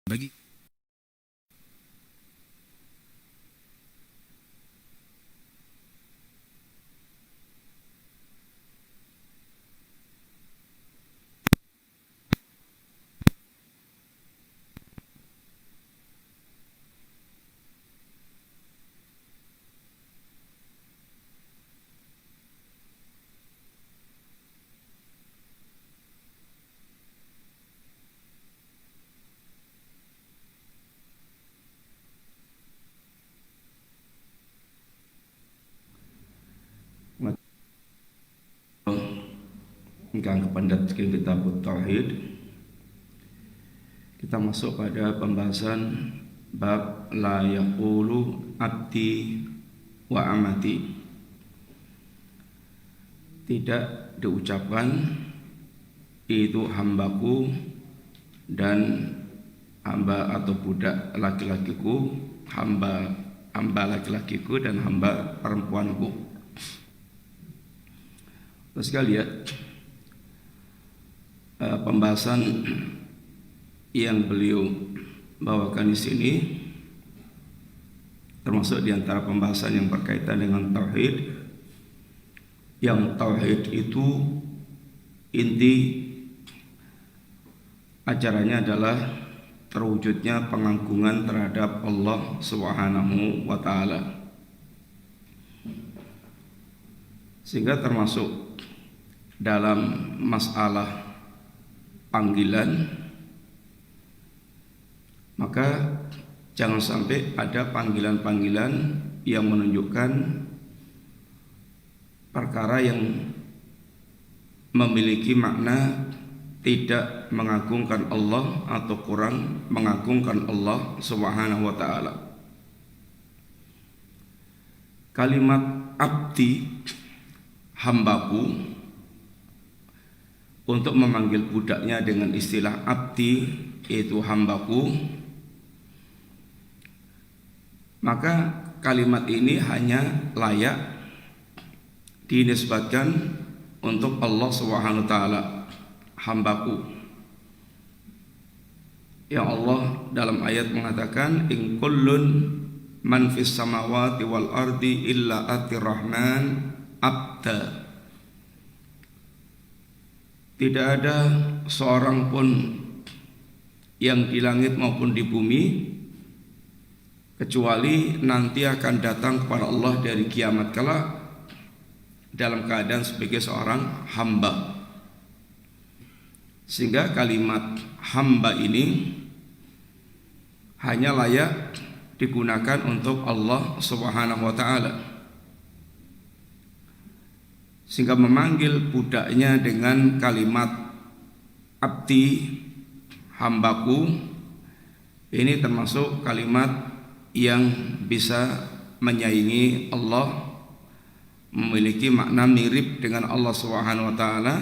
bagi ingkang kependet kitab tauhid, kita masuk pada pembahasan bab la yaqulu abdi wa amati. Tidak diucapkan itu hambaku dan hamba atau budak laki-lakiku, hamba laki-lakiku dan hamba perempuanku. Terus kita lihat pembahasan yang beliau bawakan di sini, termasuk di antara pembahasan yang berkaitan dengan tauhid. Yang tauhid itu inti ajarannya adalah terwujudnya pengagungan terhadap Allah Subhanahu wa taala. Sehingga termasuk dalam masalah panggilan, maka jangan sampai ada panggilan-panggilan yang menunjukkan perkara yang memiliki makna tidak mengagungkan Allah atau kurang mengagungkan Allah Subhanahu wa taala. Kalimat abdi, hambaku, untuk memanggil budaknya dengan istilah abdi, yaitu hambaku, maka kalimat ini hanya layak dinisbatkan untuk Allah Subhanahu wa taala, hambaku. Yang Allah dalam ayat mengatakan in kullun man fis samawati wal ardi illa atir rahman abda. Tidak ada seorang pun yang di langit maupun di bumi kecuali nanti akan datang kepada Allah dari kiamat kelak dalam keadaan sebagai seorang hamba. Sehingga kalimat hamba ini hanya layak digunakan untuk Allah Subhanahu wa taala. Sehingga memanggil budaknya dengan kalimat abdi, hambaku, ini termasuk kalimat yang bisa menyaingi Allah, memiliki makna mirip dengan Allah Subhanahu wa taala.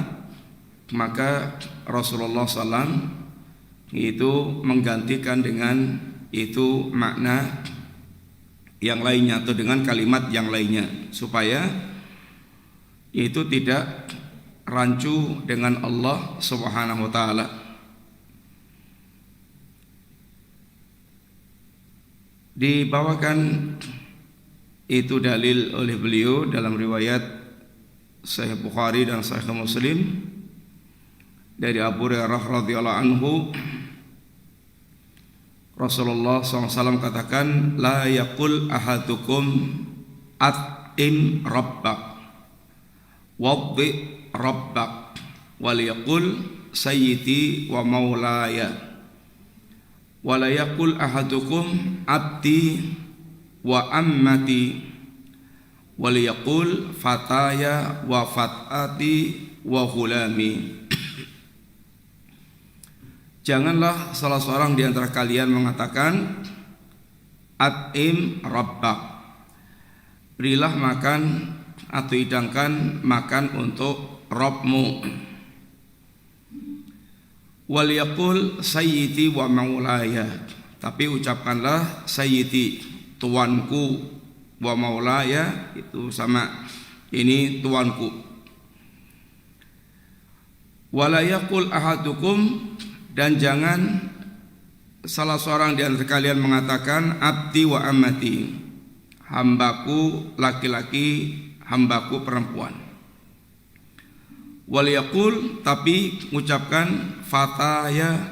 Maka Rasulullah SAW itu menggantikan dengan itu makna yang lainnya atau dengan kalimat yang lainnya, supaya itu tidak rancu dengan Allah Subhanahu wa taala. Dibawakan itu dalil oleh beliau dalam riwayat Sahih Bukhari dan Sahih Muslim dari Abu Hurairah radhiyallahu anhu, Rasulullah SAW katakan, la yaqul ahadukum at'im rabbak waddi rabbak wal yaqul sayyidi wa maulaya wa la yaqul ahadukum abdi wa ammati wal yaqul fataya wa fatati wa ghulami. Janganlah salah seorang di antara kalian mengatakan at'im rabbak, berilah makan atau hidangkan makan untuk Rabbmu, wal yaqul sayyidi wa maulaya, tapi ucapkanlah sayyidi, tuanku, wa maulaya, itu sama, ini tuanku. Wala yaqul ahadukum, dan jangan salah seorang di antara kalian mengatakan abdi wa amati, hambaku laki-laki, hambaku perempuan. Wal yaqul, tapi mengucapkan fataya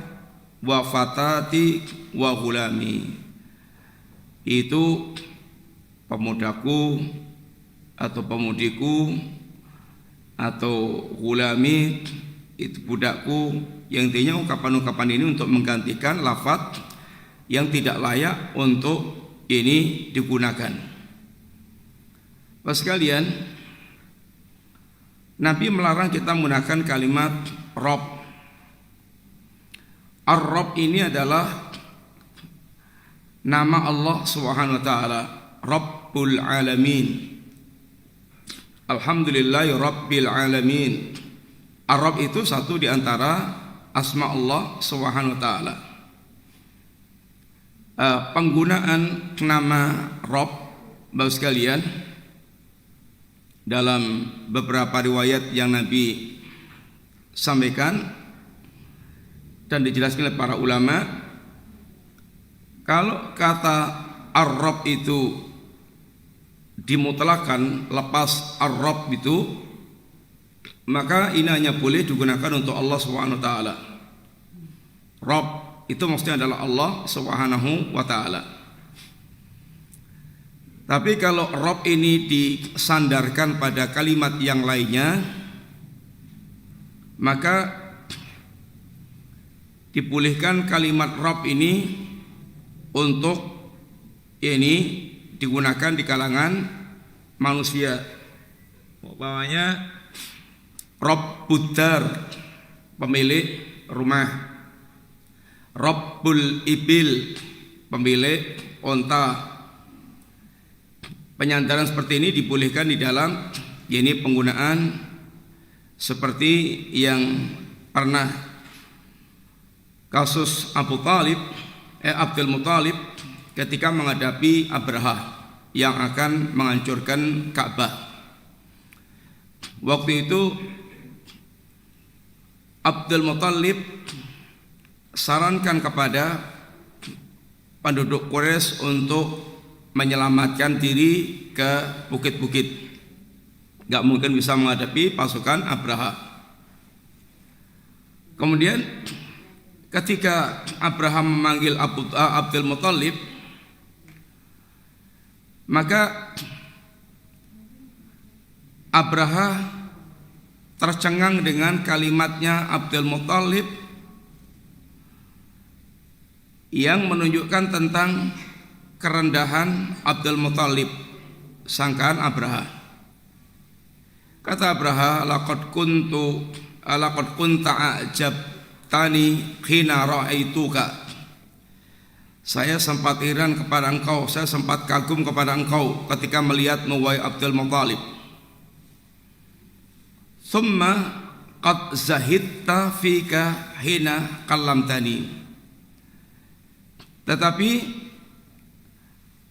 wa fatati wa gulami, itu pemudaku atau pemudiku, atau gulami itu budakku. Yang intinya ungkapan-ungkapan ini untuk menggantikan lafaz yang tidak layak untuk ini digunakan. Bapak sekalian, Nabi melarang kita menggunakan kalimat Rob. Ar-Rob ini adalah nama Allah Subhanahu wa taala, Rabbul Alamin. Alhamdulillahi Rabbil Alamin. Ar-Rob itu satu di antara asma Allah Subhanahu wa taala. Penggunaan nama Rob, Bapak sekalian, dalam beberapa riwayat yang Nabi sampaikan dan dijelaskan oleh para ulama, kalau kata Ar-Rob itu dimutlakan, lepas Ar-Rob itu, maka ini hanya boleh digunakan untuk Allah Subhanahu wa taala. Rob itu maksudnya adalah Allah Subhanahu wa taala. Tapi kalau Rob ini disandarkan pada kalimat yang lainnya, maka dibolehkan kalimat Rob ini untuk ini digunakan di kalangan manusia. Umpamanya Rabbud Dar, pemilik rumah. Rabbul Ibil, pemilik onta. Penyandaran seperti ini dibolehkan di dalam ini penggunaan seperti yang pernah kasus Abdul Muthalib ketika menghadapi Abraha yang akan menghancurkan Ka'bah. Waktu itu Abdul Muthalib sarankan kepada penduduk Quraisy untuk menyelamatkan diri ke bukit-bukit. Gak mungkin bisa menghadapi pasukan Abraha. Kemudian ketika Abraha memanggil Abdul Muthalib, maka Abraha tercengang dengan kalimatnya Abdul Muthalib yang menunjukkan tentang kerendahan Abdul Muthalib, sangkaan Abraha. Kata Abraha, laqad kunta a'jabtani hina ra'aituka. Saya sempat heran kepada engkau, saya sempat kagum kepada engkau ketika melihatmu wahai Abdul Muthalib. Thumma qad zahidta fika hina kallamtani. Tetapi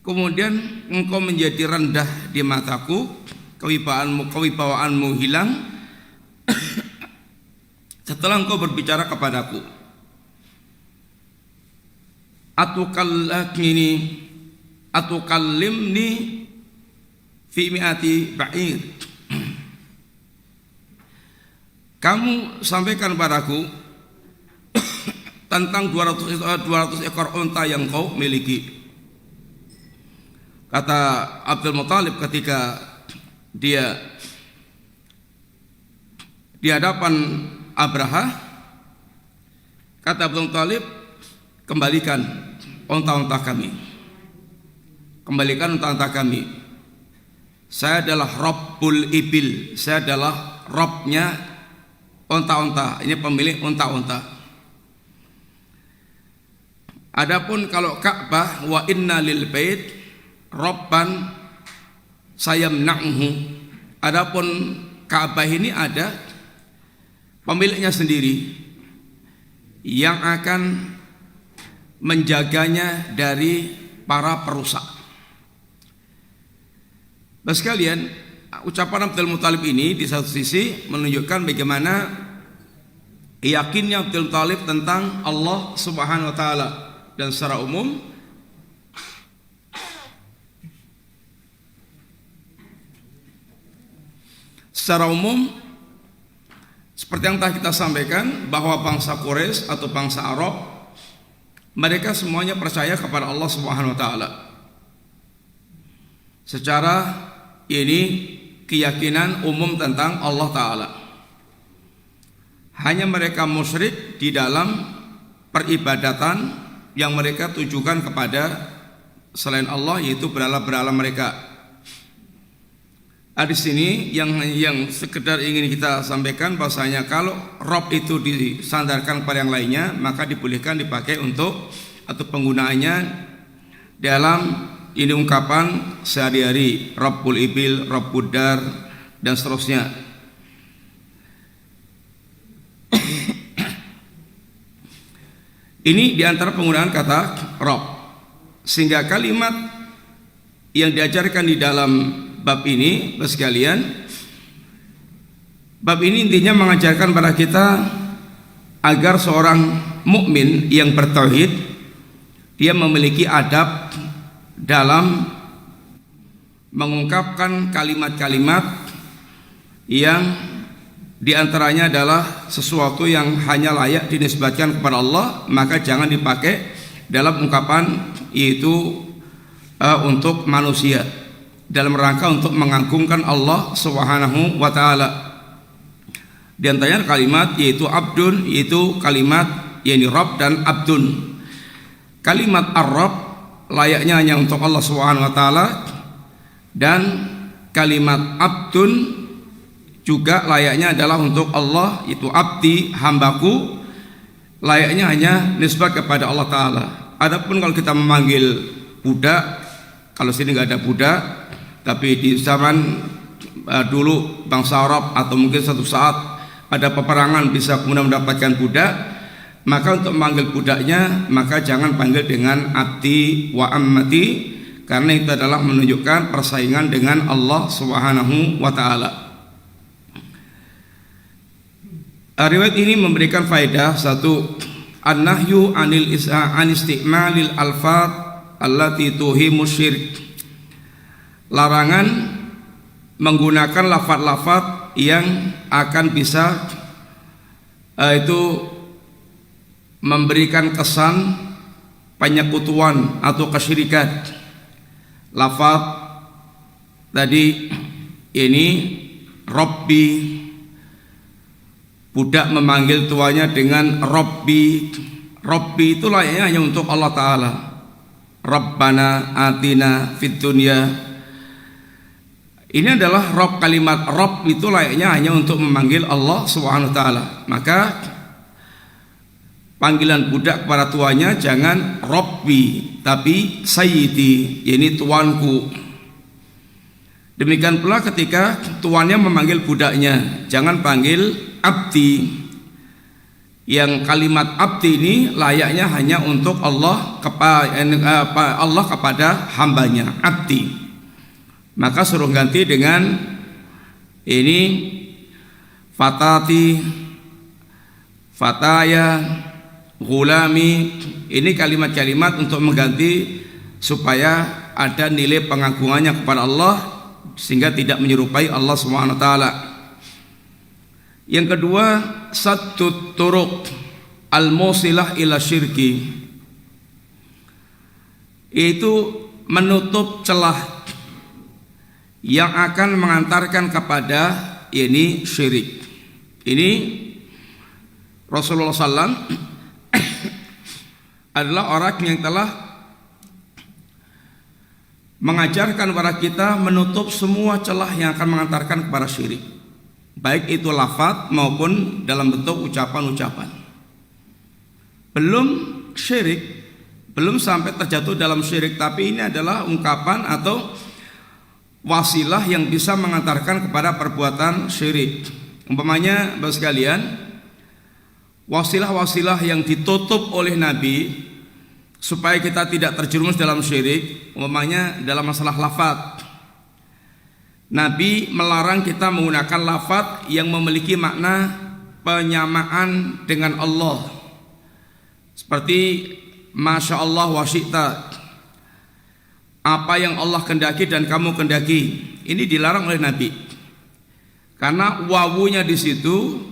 kemudian engkau menjadi rendah di mataku, kewibawaanmu hilang setelah engkau berbicara kepadaku. Atukallimni fi mi'ati ba'ir. Kamu sampaikan padaku tentang 200 ekor unta yang kau miliki. Kata Abdul Muthalib ketika dia di hadapan Abraha, kata Abdul Muthalib, kembalikan unta-unta kami. Kembalikan unta-unta kami. Saya adalah Rabbul Ibil, saya adalah Robnya unta-unta, ini pemilik unta-unta. Adapun kalau Ka'bah, wa inna lil bait Rabban sayamna'uhu. Adapun Ka'bah ini ada pemiliknya sendiri yang akan menjaganya dari para perusak. Bapak sekalian, ucapan Abdul Muthalib ini di satu sisi menunjukkan bagaimana yakinnya Abdul Muthalib tentang Allah Subhanahu wa taala, dan secara umum seperti yang telah kita sampaikan bahwa bangsa Quraisy atau bangsa Arab mereka semuanya percaya kepada Allah Subhanahu wa taala. Secara ini keyakinan umum tentang Allah taala. Hanya mereka musyrik di dalam peribadatan yang mereka tujukan kepada selain Allah, yaitu berhala-berhala mereka. Di sini yang sekedar ingin kita sampaikan bahwasanya kalau Rob itu disandarkan kepada yang lainnya, maka dibolehkan dipakai untuk atau penggunaannya dalam ini ungkapan sehari-hari, Rabbul Ibil, Rabbud Dar dan seterusnya. Ini diantara penggunaan kata Rob, sehingga kalimat yang diajarkan di dalam bab ini, sekalian, bab ini intinya mengajarkan pada kita agar seorang mukmin yang bertauhid dia memiliki adab dalam mengungkapkan kalimat-kalimat yang diantaranya adalah sesuatu yang hanya layak dinisbatkan kepada Allah, maka jangan dipakai dalam ungkapan yaitu untuk manusia dalam rangka untuk mengagungkan Allah Subhanahu wa taala. Di antaranya kalimat yaitu abdun, yaitu kalimat yakni Rabb dan abdun. Kalimat ar-Rabb layaknya hanya untuk Allah Subhanahu wa taala, dan kalimat abdun juga layaknya adalah untuk Allah, itu abdi, hambaku, layaknya hanya nisbat kepada Allah taala. Adapun kalau kita memanggil budak, kalau sini nggak ada budak, tapi di zaman dulu bangsa Arab atau mungkin suatu saat ada peperangan bisa kemudian mendapatkan budak, maka untuk memanggil budaknya maka jangan panggil dengan abdi wa ammati, karena itu adalah menunjukkan persaingan dengan Allah Subhanahu wa taala. Riwayat ini memberikan faedah satu, an-nahyu an isti'malil alfat allati tuhimu syirik. Larangan menggunakan lafaz-lafaz yang akan bisa itu memberikan kesan penyekutuan atau kesyirikan. Lafaz tadi ini Rabbi, budak memanggil tuanya dengan Rabbi. Rabbi itu layaknya hanya untuk Allah Ta'ala. Rabbana atina fid dunya. Ini adalah Rabb, kalimat Rabb itu layaknya hanya untuk memanggil Allah Subhanahu wa taala. Maka panggilan budak kepada tuanya jangan Rabbi, tapi Sayyidi, yakni tuanku. Demikian pula ketika tuannya memanggil budaknya, jangan panggil abdi. Yang kalimat abdi ini layaknya hanya untuk Allah kepada hambanya, abdi. Maka suruh ganti dengan ini fatati, fataya, gulami. Ini kalimat-kalimat untuk mengganti supaya ada nilai pengagungannya kepada Allah, sehingga tidak menyerupai Allah Subhanahu wa taala. Yang kedua, saddut turuq al-musilah ila syirki, yaitu menutup celah yang akan mengantarkan kepada ini syirik. Ini Rasulullah SAW adalah orang yang telah mengajarkan kepada kita menutup semua celah yang akan mengantarkan kepada syirik, baik itu lafaz maupun dalam bentuk ucapan-ucapan. Belum syirik, belum sampai terjatuh dalam syirik, tapi ini adalah ungkapan atau wasilah yang bisa mengantarkan kepada perbuatan syirik. Umpamanya Bapak sekalian, wasilah-wasilah yang ditutup oleh Nabi supaya kita tidak terjerumus dalam syirik, umpamanya dalam masalah lafaz. Nabi melarang kita menggunakan lafaz yang memiliki makna penyamaan dengan Allah, seperti masya Allah wa syi'ta, apa yang Allah kehendaki dan kamu kehendaki. Ini dilarang oleh Nabi karena wawunya di situ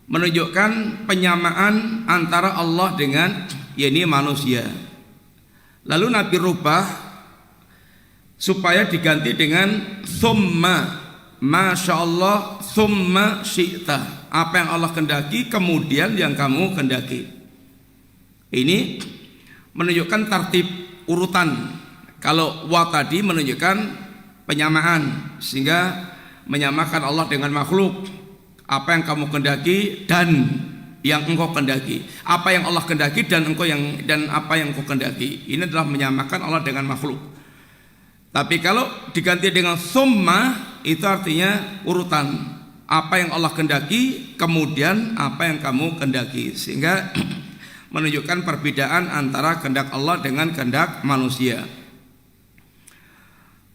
menunjukkan penyamaan antara Allah dengan manusia. Lalu Nabi rubah supaya diganti dengan thumma masya Allah thumma syi'ta, apa yang Allah kehendaki kemudian yang kamu kehendaki. Ini menunjukkan tertib urutan. Kalau wa tadi menunjukkan penyamaan, sehingga menyamakan Allah dengan makhluk. Apa yang kamu kehendaki dan yang engkau kehendaki, apa yang Allah kehendaki dan apa yang engkau kehendaki. Ini adalah menyamakan Allah dengan makhluk. Tapi kalau diganti dengan summa, itu artinya urutan. Apa yang Allah kehendaki kemudian apa yang kamu kehendaki, sehingga menunjukkan perbedaan antara kehendak Allah dengan kehendak manusia.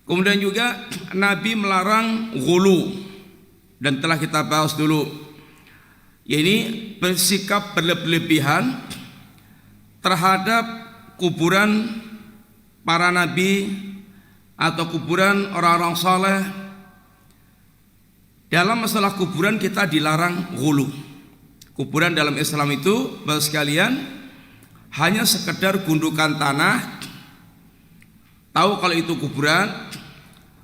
Kemudian juga Nabi melarang ghulu, dan telah kita bahas dulu, yaitu bersikap berlebihan terhadap kuburan para nabi atau kuburan orang-orang saleh. Dalam masalah kuburan kita dilarang ghulu. Kuburan dalam Islam itu, Bapak sekalian, hanya sekedar gundukan tanah. Tahu kalau itu kuburan,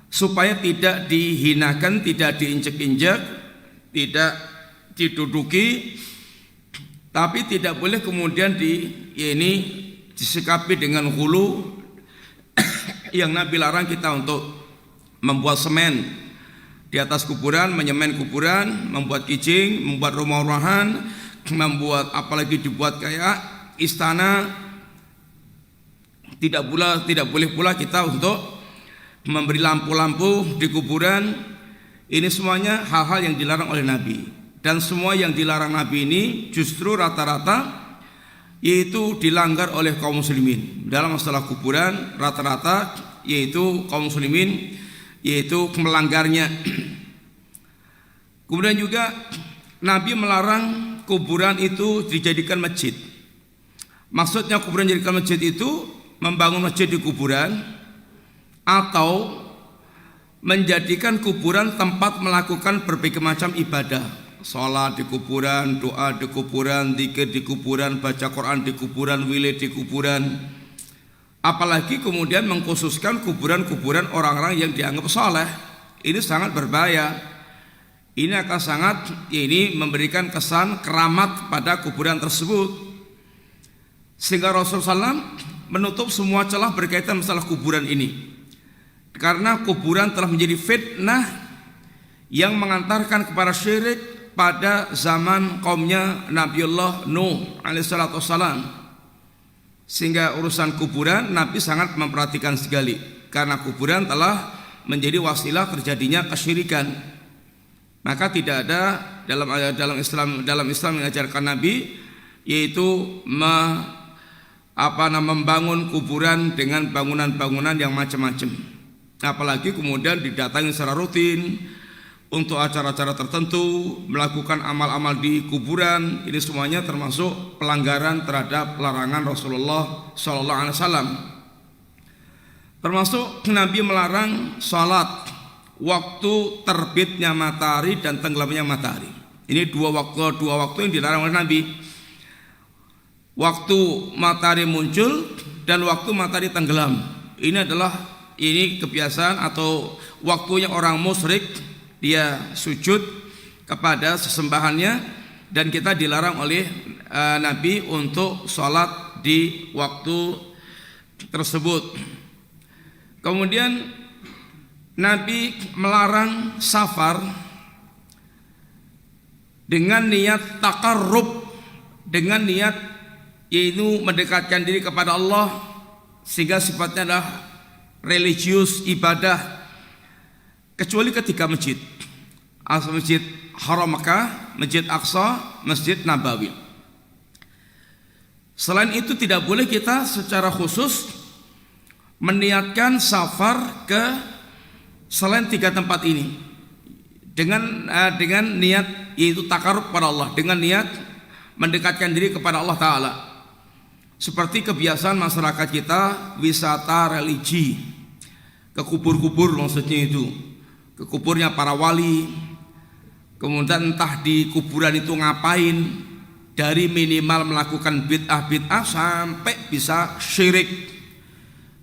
supaya tidak dihinakan, tidak diinjek-injek, tidak diduduki, tapi tidak boleh kemudian disikapi dengan hulu. Yang Nabi larang kita untuk membuat semen di atas kuburan, menyemen kuburan, membuat kijing, membuat rumah-rumahan, membuat apalagi dibuat kayak istana. Tidak boleh pula kita untuk memberi lampu-lampu di kuburan. Ini semuanya hal-hal yang dilarang oleh Nabi. Dan semua yang dilarang Nabi ini justru rata-rata yaitu dilanggar oleh kaum muslimin. Dalam masalah kuburan rata-rata yaitu kaum muslimin yaitu melanggarnya. Kemudian juga Nabi melarang kuburan itu dijadikan masjid. Maksudnya kuburan dijadikan masjid itu membangun masjid di kuburan atau menjadikan kuburan tempat melakukan berbagai macam ibadah. Salat di kuburan, doa di kuburan, zikir di kuburan, baca Quran di kuburan, wirid di kuburan. Apalagi kemudian mengkhususkan kuburan-kuburan orang-orang yang dianggap saleh. Ini sangat berbahaya. Ini akan sangat memberikan kesan keramat pada kuburan tersebut. Sehingga Rasulullah SAW menutup semua celah berkaitan masalah kuburan ini. Karena kuburan telah menjadi fitnah yang mengantarkan kepada syirik pada zaman kaumnya Nabiullah Nuh alaihissalatu wassalam. Sehingga urusan kuburan Nabi sangat memperhatikan sekali, karena kuburan telah menjadi wasilah terjadinya kesyirikan. Maka tidak ada dalam Islam mengajarkan Nabi yaitu membangun kuburan dengan bangunan-bangunan yang macam-macam. Apalagi kemudian didatangi secara rutin untuk acara-acara tertentu, melakukan amal-amal di kuburan. Ini semuanya termasuk pelanggaran terhadap larangan Rasulullah SAW. Termasuk Nabi melarang salat waktu terbitnya matahari dan tenggelamnya matahari. Ini dua waktu yang dilarang oleh Nabi. Waktu matahari muncul dan waktu matahari tenggelam. Ini adalah kebiasaan atau waktunya orang musyrik. Dia sujud kepada sesembahannya, dan kita dilarang oleh Nabi untuk sholat di waktu tersebut. Kemudian Nabi melarang safar dengan niat takarrub, dengan niat yaitu mendekatkan diri kepada Allah, sehingga sifatnya adalah religius, ibadah, kecuali ketiga masjid. Masjid Haram Makkah, Masjid Aqsa, Masjid Nabawi. Selain itu tidak boleh kita secara khusus meniatkan safar ke selain tiga tempat ini dengan niat yaitu takarrub kepada Allah, dengan niat mendekatkan diri kepada Allah Ta'ala. seperti kebiasaan masyarakat kita wisata religi ke kubur-kubur, maksudnya itu ke kuburnya para wali. Kemudian entah di kuburan itu ngapain, dari minimal melakukan bid'ah sampai bisa syirik.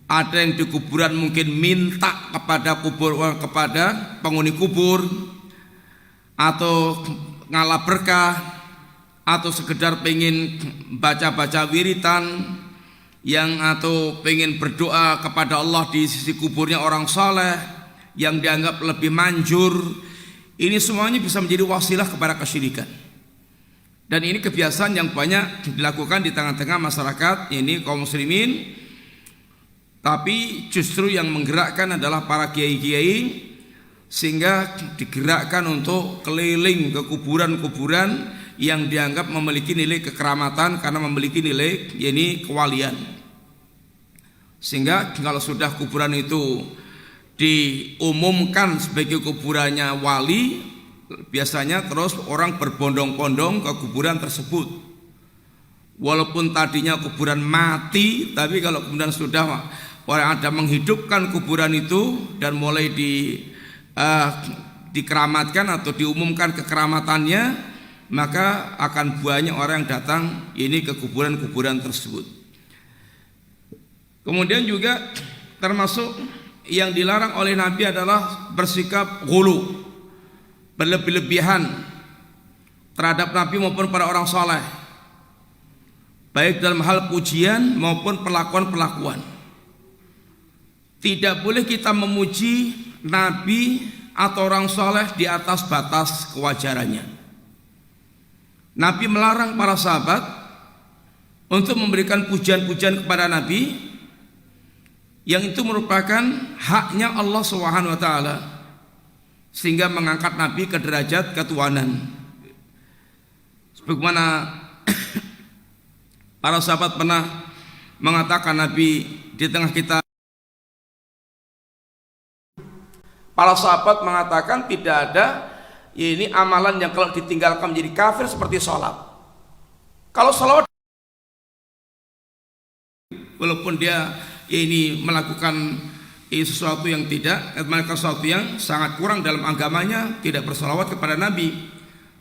Ada yang di kuburan mungkin minta kepada penghuni kubur, atau ngalah berkah, atau sekedar pengen baca-baca wiritan atau pengen berdoa kepada Allah di sisi kuburnya orang saleh yang dianggap lebih manjur. Ini semuanya bisa menjadi wasilah kepada kesyirikan. Dan ini kebiasaan yang banyak dilakukan di tengah-tengah masyarakat ini kaum muslimin. Tapi justru yang menggerakkan adalah para kiai-kiai, sehingga digerakkan untuk keliling ke kuburan-kuburan yang dianggap memiliki nilai kekeramatan karena memiliki nilai kewalian. Sehingga kalau sudah kuburan itu diumumkan sebagai kuburannya wali, biasanya terus orang berbondong-bondong ke kuburan tersebut. Walaupun tadinya kuburan mati, tapi kalau kemudian sudah orang ada menghidupkan kuburan itu dan mulai dikeramatkan atau diumumkan kekeramatannya, maka akan banyak orang yang datang ini ke kuburan-kuburan tersebut. Kemudian juga termasuk yang dilarang oleh Nabi adalah bersikap ghulu, berlebih-lebihan terhadap Nabi maupun para orang saleh, baik dalam hal pujian maupun perlakuan-perlakuan. Tidak boleh kita memuji Nabi atau orang saleh di atas batas kewajarannya. Nabi melarang para sahabat untuk memberikan pujian-pujian kepada Nabi, yang itu merupakan haknya Allah Subhanahu wa taala, sehingga mengangkat Nabi ke derajat ketuhanan. Sebagaimana para sahabat pernah mengatakan Nabi di tengah kita, para sahabat mengatakan tidak ada ini amalan yang kalau ditinggalkan menjadi kafir seperti sholat. Kalau sholat, walaupun dia ini melakukan sesuatu yang melakukan sesuatu yang sangat kurang dalam agamanya, tidak bersolawat kepada Nabi,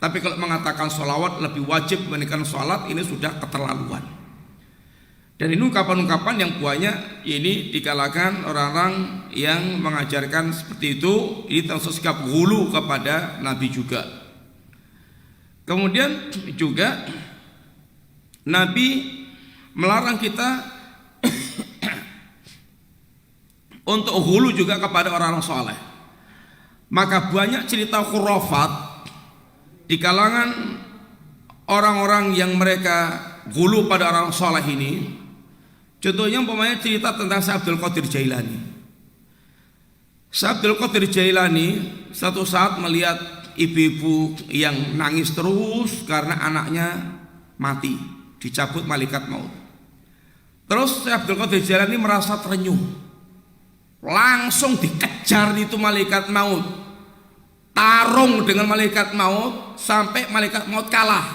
tapi kalau mengatakan solawat lebih wajib dibandingkan sholat, ini sudah keterlaluan. Dan ini ungkapan-ungkapan yang banyak ini di kalangan orang-orang yang mengajarkan seperti itu. Ini termasuk sikap ghulu kepada Nabi juga. Kemudian juga Nabi melarang kita untuk ghulu juga kepada orang-orang soleh. Maka banyak cerita khurafat di kalangan orang-orang yang mereka ghulu pada orang soleh ini. Contohnya umpamanya cerita tentang Syekh Abdul Qadir Jailani. Syekh Abdul Qadir Jailani satu saat melihat ibu-ibu yang nangis terus karena anaknya mati, dicabut malaikat maut. Terus Syekh Abdul Qadir Jailani merasa terenyuh, langsung dikejar itu malaikat maut, tarung dengan malaikat maut sampai malaikat maut kalah.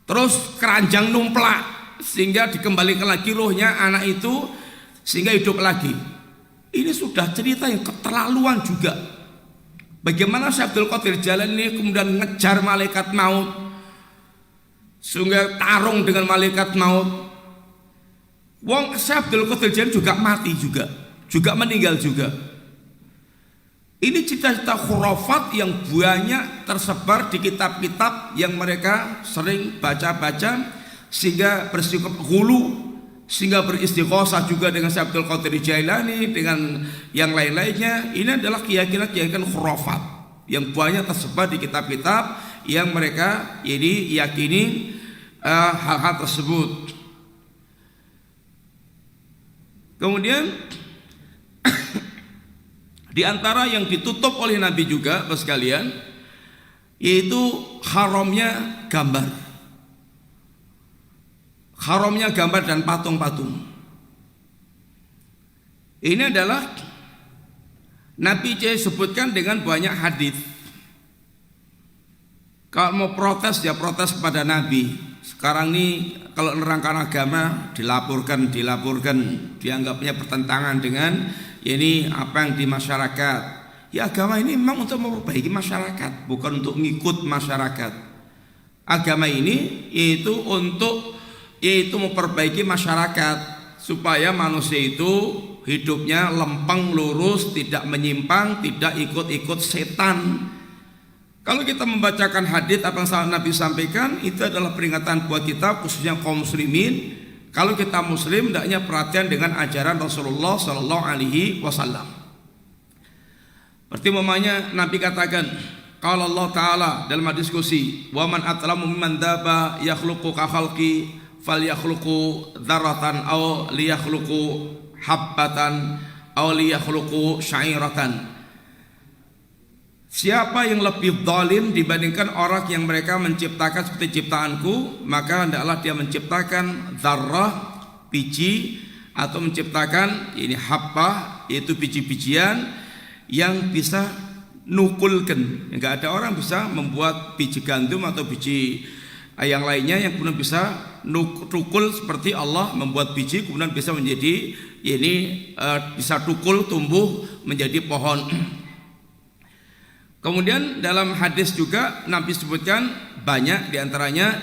Terus keranjang numplak sehingga dikembalikan lagi ruhnya anak itu sehingga hidup lagi. Ini sudah cerita yang keterlaluan juga. Bagaimana Syekh Abdul Qadir Jailani kemudian ngejar malaikat maut sehingga tarung dengan malaikat maut. Wong Syekh Abdul Qadir Jailani juga mati juga meninggal juga. Ini cita-cita khurafat yang banyak tersebar di kitab-kitab yang mereka sering baca-baca, sehingga bersikap ghulu, sehingga beristighosah juga dengan Syekh Abdul Qadir Jailani dengan yang lain-lainnya. Ini adalah keyakinan khurafat yang banyak tersebar di kitab-kitab yang mereka ini yakini hal-hal tersebut. Kemudian di antara yang ditutup oleh Nabi juga, Bapak sekalian, yaitu haramnya gambar. Haramnya gambar dan patung-patung. Ini adalah Nabi sebutkan dengan banyak hadis. Kalau mau protes ya protes kepada Nabi sekarang ini kalau nerangkan agama dilaporkan dianggapnya bertentangan dengan ini apa yang di masyarakat. Ya agama ini memang untuk memperbaiki masyarakat, bukan untuk ngikut masyarakat. Agama ini yaitu memperbaiki masyarakat supaya manusia itu hidupnya lempeng lurus, tidak menyimpang, tidak ikut-ikut setan. Kalau kita membacakan hadis apa yang Nabi sampaikan, itu adalah peringatan buat kita khususnya kaum muslimin. Kalau kita muslim hendaknya perhatian dengan ajaran Rasulullah sallallahu alaihi wasallam. Seperti umpamanya Nabi katakan, qala Allah taala dalam hadis qudsi, "Wa man atlamu mimman daba yakhluqu ka khalqi falyakhluqu dzarratan aw liyakhluqu habbatan aw liyakhluqu sya'iratan." Siapa yang lebih zalim dibandingkan orang yang mereka menciptakan seperti ciptaanku, maka hendaklah dia menciptakan zarrah, biji, atau menciptakan ini habbah, yaitu biji-bijian yang bisa nukulkan. Enggak ada orang bisa membuat biji gandum atau biji yang lainnya yang kemudian bisa nukul seperti Allah membuat biji kemudian bisa menjadi ini bisa tukul tumbuh menjadi pohon. Kemudian dalam hadis juga Nabi sebutkan banyak diantaranya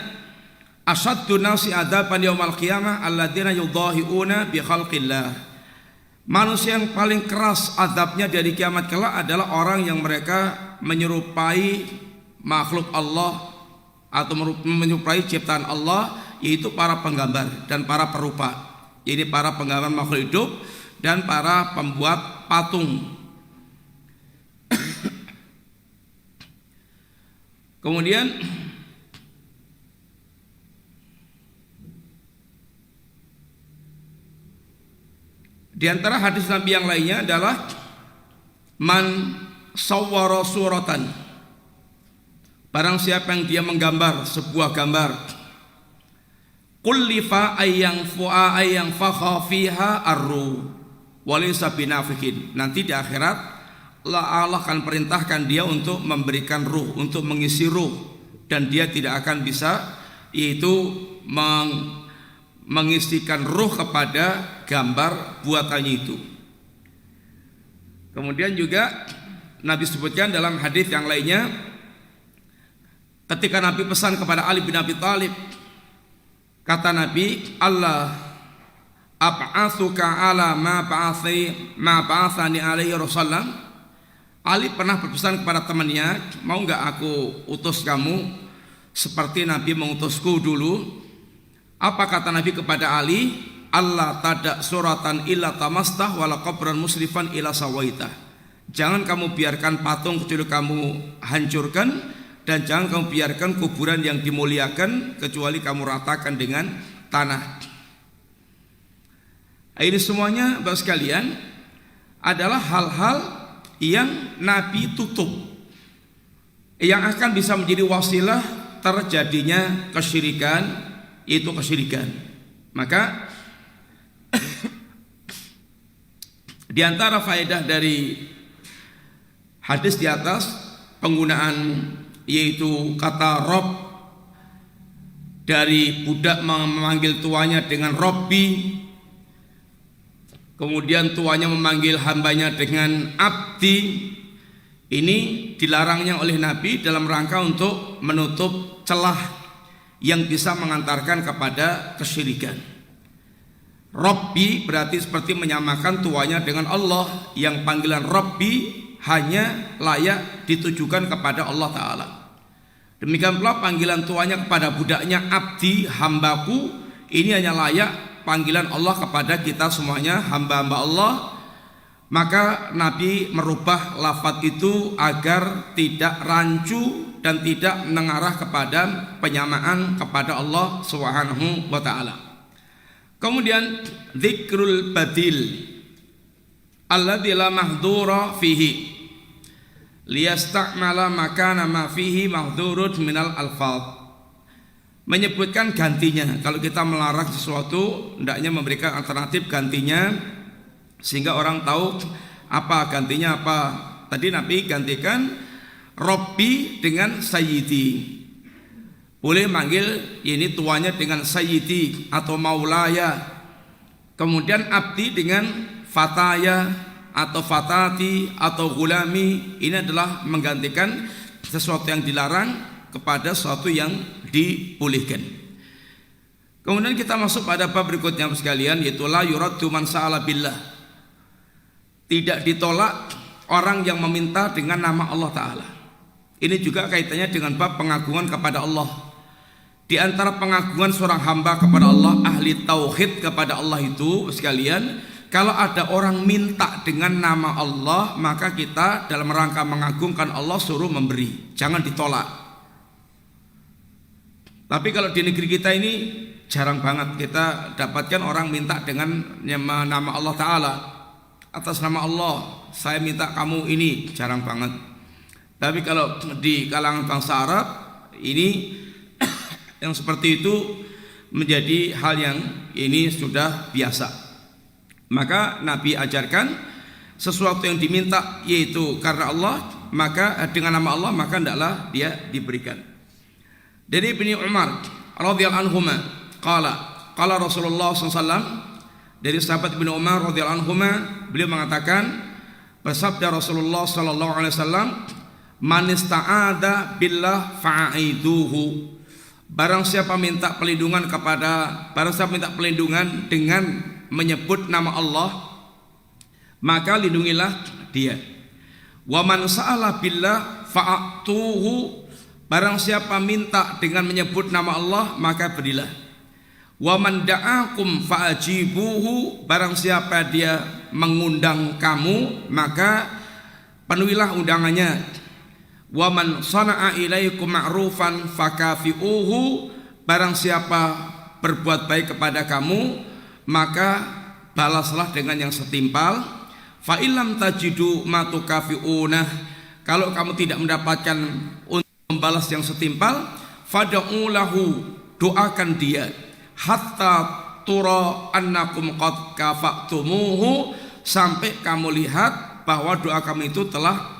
asyaddu nasi adzaban yaumal qiyamah alladzina yudahiuna bi khalqillah. Manusia yang paling keras azabnya dari kiamat kelak adalah orang yang mereka menyerupai makhluk Allah atau menyerupai ciptaan Allah, yaitu para penggambar dan para perupa. Ini para penggambar makhluk hidup dan para pembuat patung. Kemudian di antara hadis Nabi yang lainnya adalah man sawwara suratan, barang siapa yang dia menggambar sebuah gambar, kullifa ayyang fakha fiha arru walaysa binafikin, nanti di akhirat Allah akan perintahkan dia untuk memberikan ruh, untuk mengisi ruh, dan dia tidak akan bisa yaitu mengisikan ruh kepada gambar buatannya itu. Kemudian juga Nabi sebutkan dalam hadis yang lainnya, ketika Nabi pesan kepada Ali bin Abi Thalib, kata Nabi, Allah ab'atsuka ala ma ba'athani alaihi Rasulullah. Ali pernah berpesan kepada temannya, mau enggak aku utus kamu seperti Nabi mengutusku dulu? Apa kata Nabi kepada Ali? Allah tada suratan illa tamastah wala qabran musrifan illa sawaitah. Jangan kamu biarkan patung kecuali kamu hancurkan, dan jangan kamu biarkan kuburan yang dimuliakan kecuali kamu ratakan dengan tanah. Ini semuanya Bapak sekalian adalah hal-hal yang Nabi tutup, yang akan bisa menjadi wasilah terjadinya kesyirikan, itu kesyirikan. Maka di antara faedah dari hadis di atas, penggunaan yaitu kata Rob, dari budak memanggil tuanya dengan Robbi, kemudian tuanya memanggil hambanya dengan abdi. Ini dilarangnya oleh Nabi dalam rangka untuk menutup celah yang bisa mengantarkan kepada kesyirikan. Robbi berarti seperti menyamakan tuanya dengan Allah, yang panggilan Robbi hanya layak ditujukan kepada Allah Ta'ala. Demikian pula panggilan tuanya kepada budaknya abdi, hambaku, ini hanya layak panggilan Allah kepada kita semuanya, hamba-hamba Allah. Maka Nabi merubah lafaz itu agar tidak rancu dan tidak mengarah kepada penyamaan kepada Allah Subhanahu wa taala. Kemudian dzikrul badil alladzi la mahdhura fihi liyastakmala makana ma fihi mahdhurun minal alfaz. Menyebutkan gantinya. Kalau kita melarang sesuatu, hendaknya memberikan alternatif gantinya sehingga orang tahu apa gantinya apa. Tadi Nabi gantikan Robbi dengan Sayyidi, boleh manggil ini tuanya dengan sayyidi atau maulaya. Kemudian abdi dengan fataya atau fatati atau gulami. Ini adalah menggantikan sesuatu yang dilarang kepada sesuatu yang dibolehkan. Kemudian kita masuk pada bab berikutnya sekalian, yaitu la yuraddu man sa'ala billah. Tidak ditolak orang yang meminta dengan nama Allah Ta'ala. Ini juga kaitannya dengan bab pengagungan kepada Allah. Di antara pengagungan seorang hamba kepada Allah, ahli tauhid kepada Allah itu sekalian, kalau ada orang minta dengan nama Allah, maka kita dalam rangka mengagungkan Allah suruh memberi, jangan ditolak. Tapi kalau di negeri kita ini jarang banget kita dapatkan orang minta dengan nama Allah Ta'ala. Atas nama Allah saya minta kamu ini, jarang banget. Tapi kalau di kalangan bangsa Arab ini yang seperti itu menjadi hal yang ini sudah biasa. Maka Nabi ajarkan sesuatu yang diminta yaitu karena Allah, maka dengan nama Allah, maka hendaklah dia diberikan. Dari Ibnu Umar radhiyallahu anhu qala Rasulullah SAW, dari sahabat Ibnu Umar radhiyallahu anhu, beliau mengatakan, bersabda Rasulullah sallallahu alaihi wasallam, man ista'adha billah fa'iduhu. Barang siapa minta perlindungan dengan menyebut nama Allah, maka lindungilah dia. Wa man sa'ala billah fa'atuhu. Barang siapa minta dengan menyebut nama Allah, maka berilah. Wa man da'akum fa'ajibuhu. Barang siapa dia mengundang kamu, maka penuhilah undangannya. Wa man sana'a ilaikum ma'rufan fakafi'uhu. Barang siapa berbuat baik kepada kamu, maka balaslah dengan yang setimpal. Fa illam tajidu ma tukafi'unah. Kalau kamu tidak mendapatkan untuk membalas yang setimpal, fad'u lahu, doakan dia, hatta tura annakum qad kafa'tumuhu, sampai kamu lihat bahwa doa kamu itu telah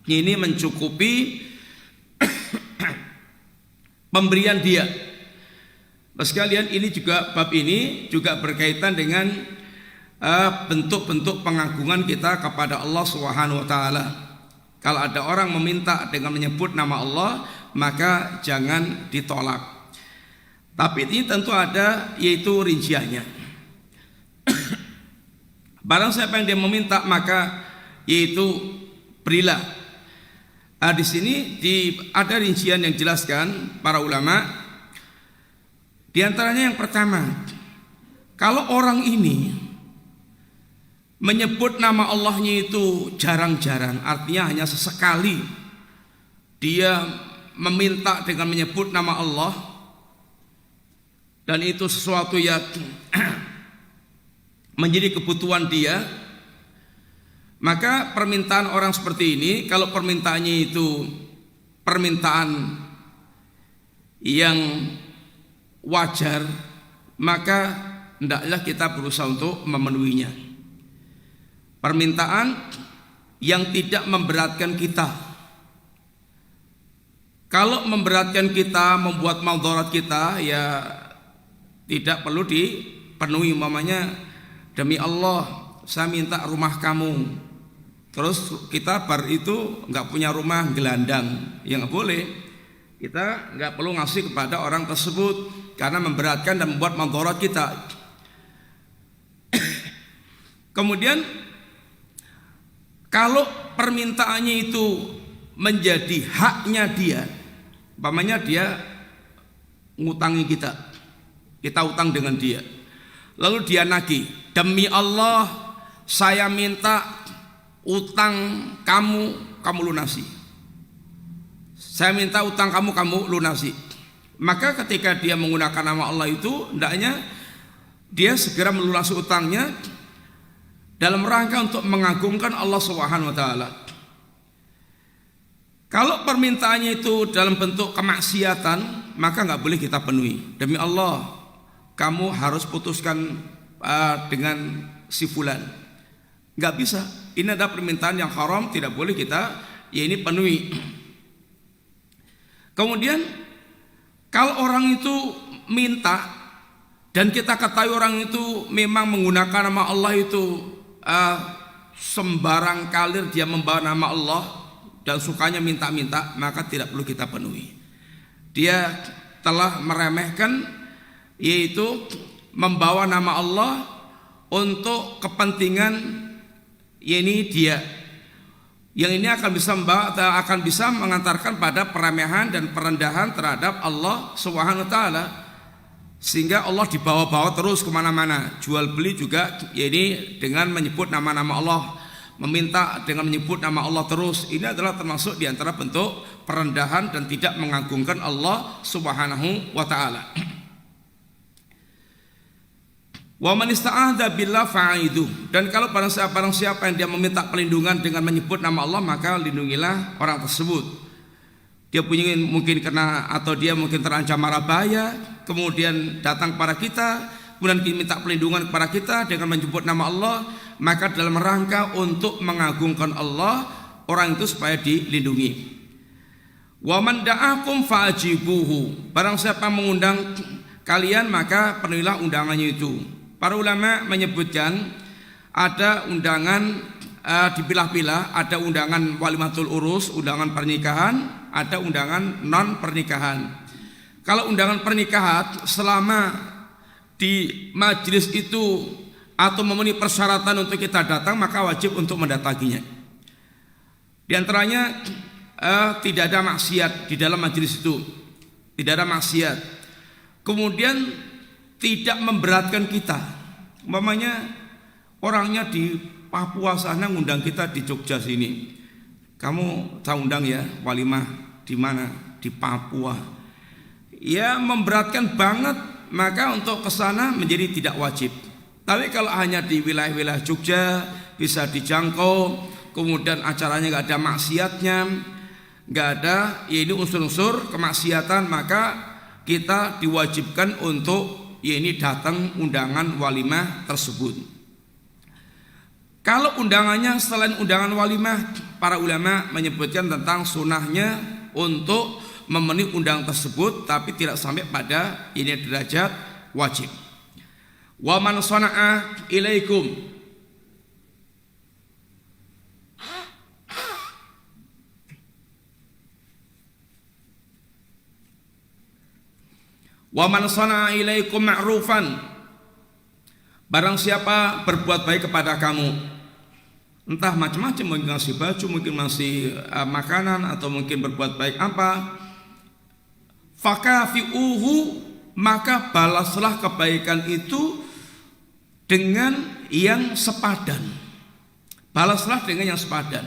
ini mencukupi pemberian dia. Sekalian, ini juga bab ini juga berkaitan dengan bentuk-bentuk pengagungan kita kepada Allah Subhanahu wa taala. Kalau ada orang meminta dengan menyebut nama Allah, maka jangan ditolak. Tapi ini tentu ada yaitu rinciannya. Barang siapa yang dia meminta, maka yaitu berilah. Di sini ada rincian yang jelaskan para ulama. Di antaranya yang pertama, kalau orang ini menyebut nama Allahnya itu jarang-jarang, artinya hanya sesekali dia meminta dengan menyebut nama Allah, dan itu sesuatu yang menjadi kebutuhan dia, maka permintaan orang seperti ini, kalau permintaannya itu permintaan yang wajar, maka hendaklah kita berusaha untuk memenuhinya. Permintaan yang tidak memberatkan kita. Kalau memberatkan kita, membuat madarat kita, ya tidak perlu dipenuhi. Umpamanya, demi Allah saya minta rumah kamu, terus kita bar itu nggak punya rumah, gelandang, ya nggak boleh. Kita nggak perlu ngasih kepada orang tersebut karena memberatkan dan membuat madarat kita. Kemudian kalau permintaannya itu menjadi haknya dia, umpamanya dia ngutangi kita utang dengan dia, lalu dia nagih, demi Allah saya minta utang kamu lunasi. Saya minta utang kamu lunasi. Maka ketika dia menggunakan nama Allah itu, hendaknya dia segera melunasi utangnya dalam rangka untuk mengagungkan Allah Subhanahu wa taala. Kalau permintaannya itu dalam bentuk kemaksiatan, maka nggak boleh kita penuhi. Demi Allah, kamu harus putuskan dengan si fulan. Nggak bisa. Ini ada permintaan yang haram, tidak boleh kita ini penuhi. Kemudian Kalau orang itu minta dan kita ketahui orang itu memang menggunakan nama Allah itu sembarang kalir dia membawa nama Allah dan sukanya minta-minta, maka tidak perlu kita penuhi. Dia telah meremehkan, yaitu membawa nama Allah untuk kepentingan ini dia. Yang ini akan bisa mengantarkan pada peremehan dan perendahan terhadap Allah Subhanahu wa taala, sehingga Allah dibawa-bawa terus kemana-mana. Jual beli juga ini dengan menyebut nama-nama Allah, meminta dengan menyebut nama Allah terus. Ini adalah termasuk diantara bentuk perendahan dan tidak mengagungkan Allah Subhanahu wa taala. Wa man ista'adza billah fa'idu. Dan kalau barang siapa yang dia meminta perlindungan dengan menyebut nama Allah, maka lindungilah orang tersebut. Dia punya mungkin kena, atau dia mungkin terancam mara bahaya, kemudian datang kepada kita, kemudian minta perlindungan kepada kita dengan menyebut nama Allah, maka dalam rangka untuk mengagungkan Allah, orang itu supaya dilindungi. Wa man da'akum fa'ajibuhu. Barang siapa mengundang kalian, maka penuhilah undangannya itu. Para ulama menyebutkan ada undangan dipilah-pilah, ada undangan walimatul urus, undangan pernikahan, ada undangan non pernikahan. Kalau undangan pernikahan, selama di majelis itu atau memenuhi persyaratan untuk kita datang, maka wajib untuk mendatanginya. Di antaranya tidak ada maksiat di dalam majelis itu, tidak ada maksiat. Kemudian tidak memberatkan kita. Umpamanya orangnya di Papua sana ngundang kita di Jogja sini. Kamu tahu undang ya walimah di mana? Di Papua. Ya memberatkan banget, maka untuk ke sana menjadi tidak wajib. Tapi kalau hanya di wilayah-wilayah Jogja bisa dijangkau, kemudian acaranya nggak ada maksiatnya, nggak ada ya ini unsur-unsur kemaksiatan, maka kita diwajibkan untuk ya ini datang undangan walimah tersebut. Kalau undangannya selain undangan walimah, para ulama menyebutkan tentang sunahnya untuk memenuhi undangan tersebut, tapi tidak sampai pada ini derajat wajib. Wa man sana'a ilaikum, wa man sana'a ilaikum ma'rufan. Barang siapa berbuat baik kepada kamu, entah macam-macam, mungkin ngasih baju, mungkin ngasih makanan, atau mungkin berbuat baik apa, fakafi'uhu, maka balaslah kebaikan itu dengan yang sepadan. Balaslah dengan yang sepadan.